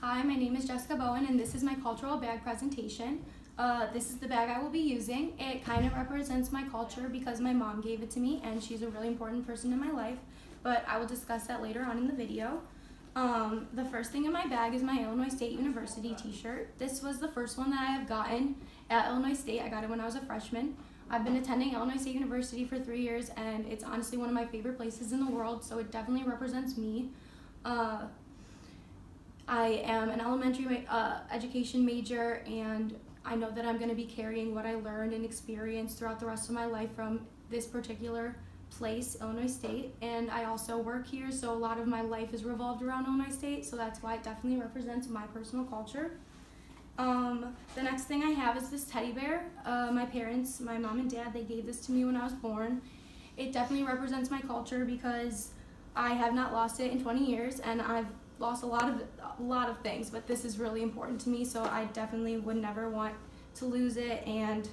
Hi, my name is Jessica Bowen, and this is my cultural bag presentation. This is the bag I will be using. It kind of represents my culture because my mom gave it to me, and she's a really important person in my life, but I will discuss that later on in the video. The first thing in my bag is my Illinois State University t-shirt. This was the first one that I have gotten at Illinois State. I got it when I was a freshman. I've been attending Illinois State University for 3 years, and it's honestly one of my favorite places in the world, so it definitely represents me. I am an elementary education major, and I know that I'm going to be carrying what I learned and experienced throughout the rest of my life from this particular place, Illinois State. And I also work here, so a lot of my life is revolved around Illinois State, so that's why it definitely represents my personal culture. The next thing I have is this teddy bear. My parents, my mom and dad, they gave this to me when I was born. It definitely represents my culture because I have not lost it in 20 years, and I've lost a lot of things, but this is really important to me, so I definitely would never want to lose it, and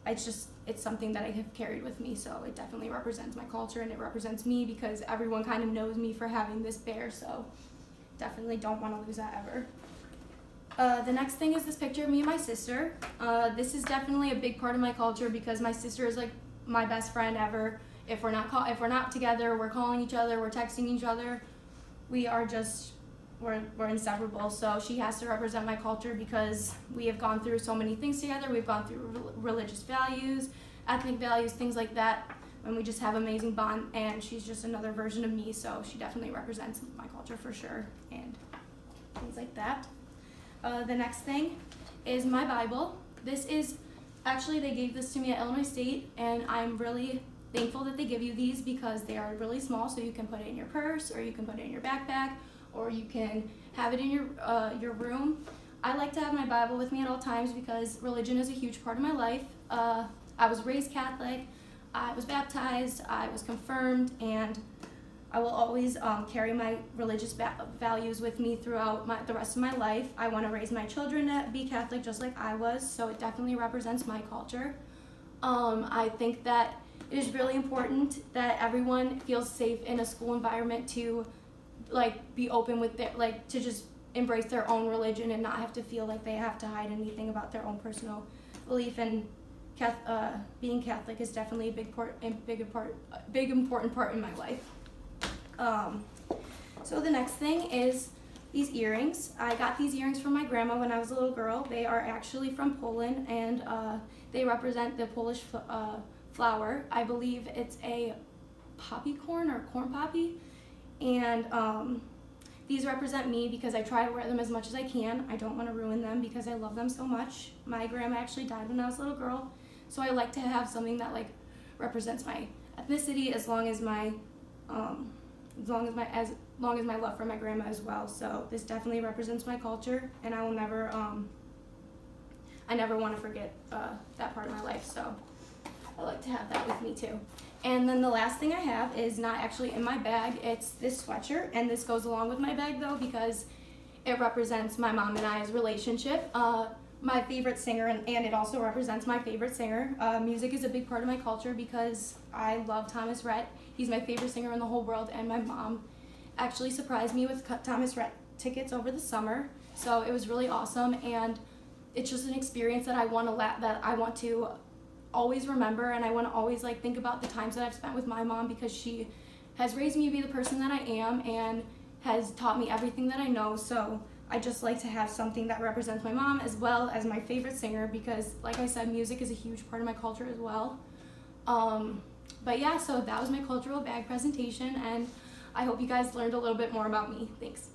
it's something that I have carried with me, so it definitely represents my culture, and it represents me because everyone kind of knows me for having this bear, so definitely don't want to lose that ever. The next thing is this picture of me and my sister. This is definitely a big part of my culture because my sister is like my best friend ever. If we're not together, we're calling each other, we're texting each other. We're inseparable, so she has to represent my culture because we have gone through so many things together. We've gone through religious values, ethnic values, things like that, and we just have an amazing bond, and she's just another version of me, so she definitely represents my culture for sure, and things like that. The next thing is my Bible. They gave this to me at Illinois State, and I'm really thankful that they give you these because they are really small, so you can put it in your purse, or you can put it in your backpack, or you can have it in your room. I like to have my Bible with me at all times because religion is a huge part of my life. I was raised Catholic, I was baptized, I was confirmed, and I will always carry my religious values with me throughout the rest of my life. I want to raise my children to be Catholic just like I was, so it definitely represents my culture. I think that it is really important that everyone feels safe in a school environment to be open with to just embrace their own religion and not have to feel like they have to hide anything about their own personal belief. And being Catholic is definitely a big important part in my life. So the next thing is these earrings. I got these earrings from my grandma when I was a little girl. They are actually from Poland, and they represent the Polish flower. I believe it's a poppy corn or corn poppy, and these represent me because I try to wear them as much as I can. I don't want to ruin them because I love them so much. My grandma actually died when I was a little girl, so I like to have something that represents my ethnicity as long as my love for my grandma as well. So this definitely represents my culture, and I will never I never want to forget that part of my life, so I like to have that with me too. And then the last thing I have is not actually in my bag. It's this sweatshirt, and this goes along with my bag though because it represents my mom and I's relationship. My favorite singer, and it also represents my favorite singer. Music is a big part of my culture because I love Thomas Rhett. He's my favorite singer in the whole world, and my mom actually surprised me with Thomas Rhett tickets over the summer, so it was really awesome, and it's just an experience that I want to always remember, and I want to always think about the times that I've spent with my mom because she has raised me to be the person that I am and has taught me everything that I know. So I just like to have something that represents my mom as well as my favorite singer because, like I said, music is a huge part of my culture as well. But yeah, so that was my cultural bag presentation, and I hope you guys learned a little bit more about me. Thanks.